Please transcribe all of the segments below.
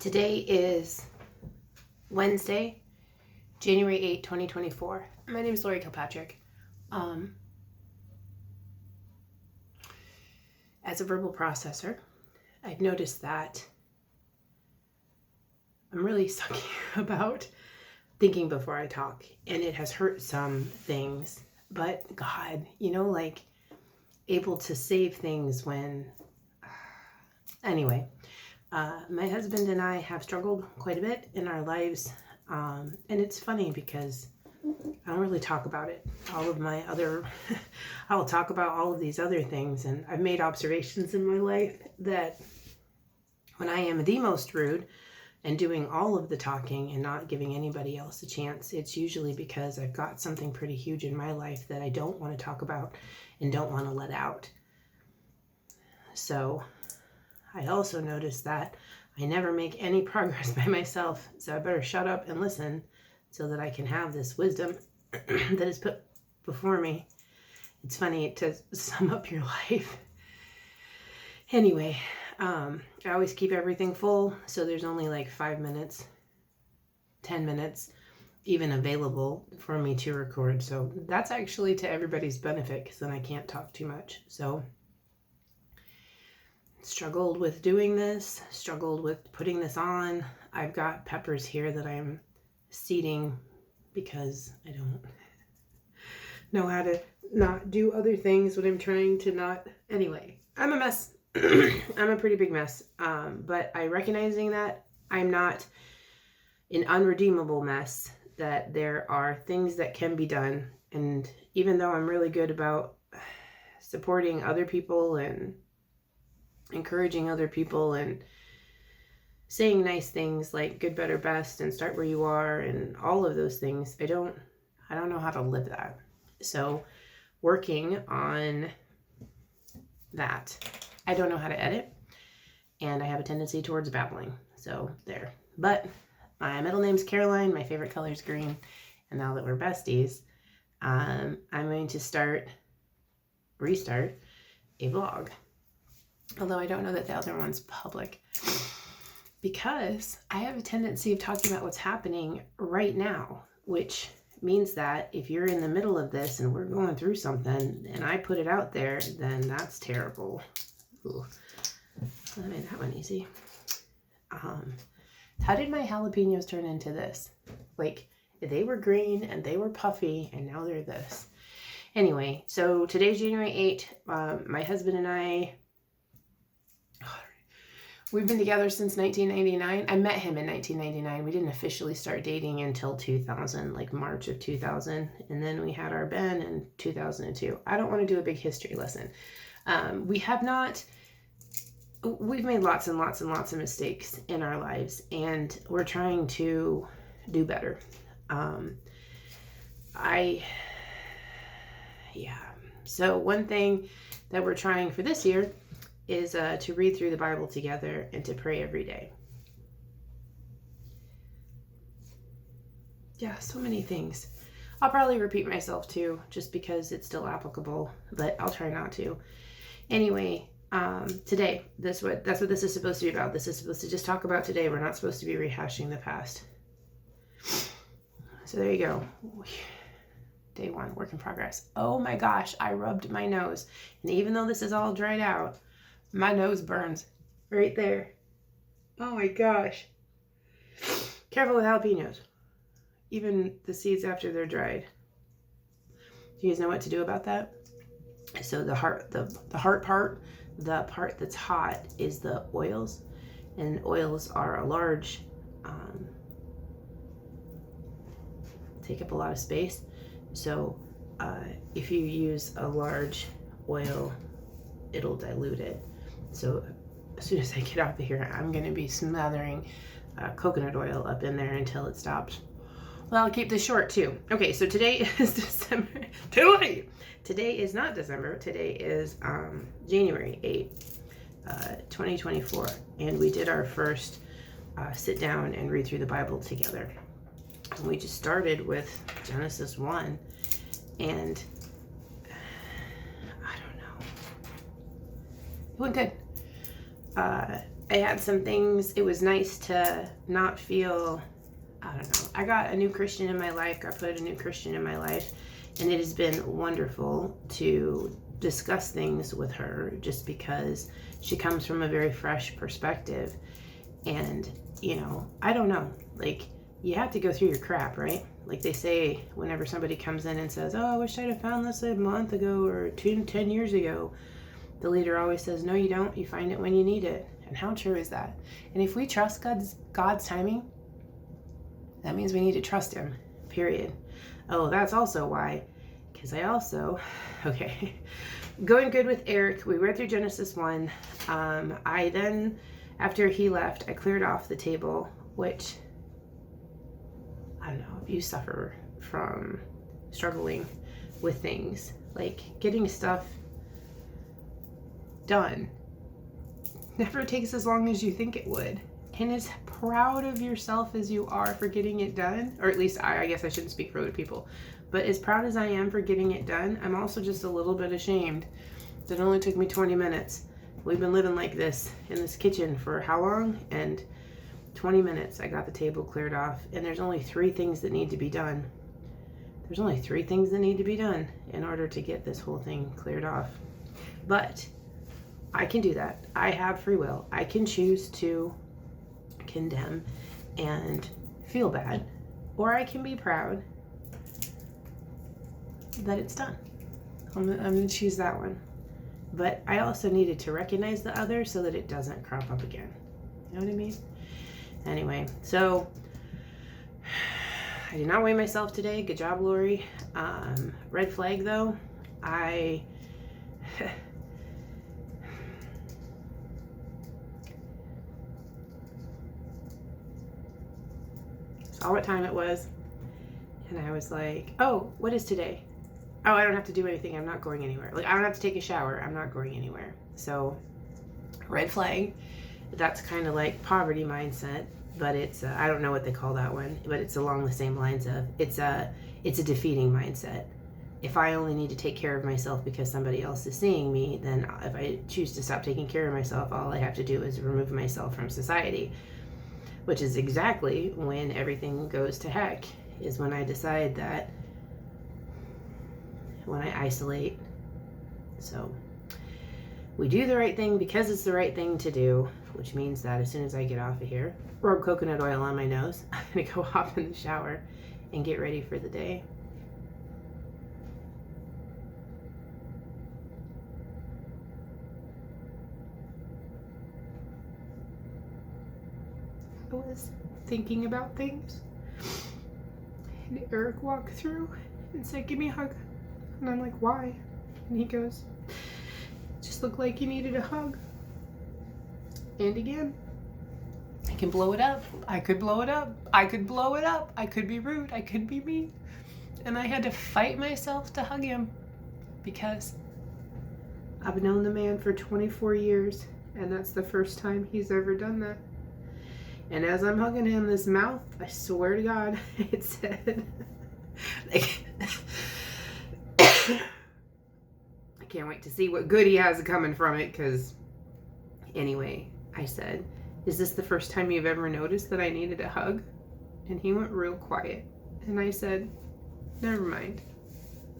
Today is Wednesday, January 8, 2024. My name is Lori Kilpatrick. As a verbal processor, I've noticed that I'm really sucky about thinking before I talk, and it has hurt some things. But God, able to save things when... Anyway, my husband and I have struggled quite a bit in our lives, and it's funny because I don't really talk about it. I'll talk about all of these other things, and I've made observations in my life that when I am the most rude and doing all of the talking and not giving anybody else a chance, it's usually because I've got something pretty huge in my life that I don't want to talk about and don't want to let out. So I also noticed that I never make any progress by myself, so I better shut up and listen so that I can have this wisdom that is put before me. It's funny to sum up your life. Anyway, I always keep everything full, so there's only like 5 minutes, 10 minutes even available for me to record. So that's actually to everybody's benefit, because then I can't talk too much. So struggled with doing this, struggled with putting this on. I've got peppers here that I'm seeding because I don't know how to not do other things when I'm trying to not. Anyway, I'm a mess. I'm a pretty big mess. But I recognizing that I'm not an unredeemable mess, that there are things that can be done. And even though I'm really good about supporting other people and encouraging other people and saying nice things like good, better, best, and start where you are, and all of those things, I don't know how to live that. So working on that. I don't know how to edit, and I have a tendency towards babbling. So there. But my middle name's Caroline. My favorite color is green. And now that we're besties, I'm going to restart a vlog. Although I don't know that the other one's public, because I have a tendency of talking about what's happening right now, which means that if you're in the middle of this and we're going through something and I put it out there, then that's terrible. Ooh. I made that one easy. How did my jalapenos turn into this? Like, they were green and they were puffy and now they're this. Anyway, so today's January 8th. My husband and I, we've been together since 1999. I met him in 1999. We didn't officially start dating until 2000, like March of 2000. And then we had our Ben in 2002. I don't want to do a big history lesson. We've made lots and lots and lots of mistakes in our lives, and we're trying to do better. So one thing that we're trying for this year is to read through the Bible together and to pray every day. Yeah, so many things. I'll probably repeat myself too, just because it's still applicable, but I'll try not to. Anyway, today, that's what this is supposed to be about. This is supposed to just talk about today. We're not supposed to be rehashing the past. So there you go. Day 1, work in progress. Oh my gosh, I rubbed my nose. And even though this is all dried out, my nose burns right there. Oh my gosh. Careful with jalapenos. Even the seeds after they're dried. Do you guys know what to do about that? So the heart part, the part that's hot is the oils. And oils are a large, take up a lot of space. So if you use a large oil, it'll dilute it. So as soon as I get out of here, I'm going to be smothering coconut oil up in there until it stops. Well, I'll keep this short too. Okay, so today is December. Today is not December. Today is January 8th, 2024. And we did our first sit down and read through the Bible together. And we just started with Genesis 1. And I don't know. It went good. I had some things. It was nice to not feel, I don't know. I got a new Christian in my life, got put a new Christian in my life, and it has been wonderful to discuss things with her just because she comes from a very fresh perspective. And, you know, I don't know, like, you have to go through your crap, right? Like they say, whenever somebody comes in and says, oh, I wish I'd have found this a month ago or 10 years ago, the leader always says, no, you don't. You find it when you need it. And how true is that? And if we trust God's timing, that means we need to trust him, period. Oh, that's also why, because okay, going good with Eric, we read through Genesis 1. I then, after he left, I cleared off the table, which, I don't know, if you suffer from struggling with things, like getting stuff done never takes as long as you think it would. And as proud of yourself as you are for getting it done, or at least I guess I shouldn't speak for other people, but as proud as I am for getting it done, I'm also just a little bit ashamed that it only took me 20 minutes. We've been living like this in this kitchen for how long? And 20 minutes I got the table cleared off, and there's only 3 things that need to be done. There's only 3 things that need to be done in order to get this whole thing cleared off. But I can do that. I have free will. I can choose to condemn and feel bad, or I can be proud that it's done. I'm going to choose that one. But I also needed to recognize the other so that it doesn't crop up again. You know what I mean? Anyway, so I did not weigh myself today. Good job, Lori. Red flag, though. I saw what time it was, and I was like, oh, what is today? Oh, I don't have to do anything. I'm not going anywhere. Like, I don't have to take a shower. I'm not going anywhere. So, red flag. That's kind of like poverty mindset, but it's I don't know what they call that one, but it's along the same lines of it's a defeating mindset. If I only need to take care of myself because somebody else is seeing me, then if I choose to stop taking care of myself, all I have to do is remove myself from society, which is exactly when everything goes to heck, is when I decide that, when I isolate. So we do the right thing because it's the right thing to do, which means that as soon as I get off of here, rub coconut oil on my nose, I'm gonna go hop in the shower and get ready for the day. I was thinking about things, and Eric walked through and said, give me a hug. And I'm like, why? And he goes, just looked like you needed a hug. And again, I can blow it up. I could blow it up. I could blow it up. I could be rude. I could be mean. And I had to fight myself to hug him because I've known the man for 24 years, and that's the first time he's ever done that. And as I'm hugging him, this mouth, I swear to God, it said, like, I can't wait to see what good he has coming from it, because anyway, I said, is this the first time you've ever noticed that I needed a hug? And he went real quiet. And I said, never mind.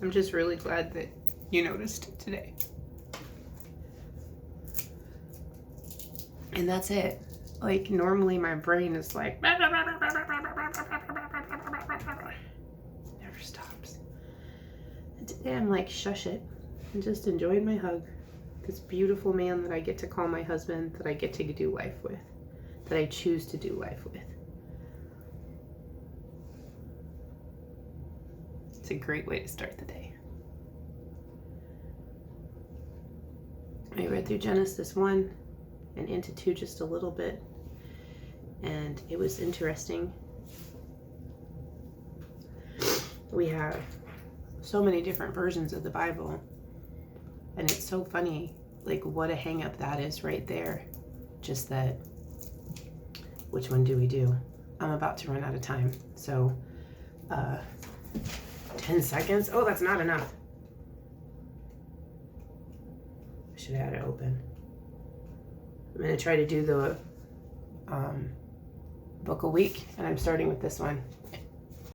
I'm just really glad that you noticed today. And that's it. Like, normally my brain is like, never stops. And today I'm like, shush it. And just enjoyed my hug. This beautiful man that I get to call my husband, that I get to do life with, that I choose to do life with. It's a great way to start the day. I read through Genesis 1 and into 2 just a little bit, and it was interesting. We have so many different versions of the Bible, and it's so funny, like, what a hang up that is right there. Just that, which one do we do? I'm about to run out of time, so 10 seconds. Oh, that's not enough. I should have had it open. I'm going to try to do the book a week, and I'm starting with this one.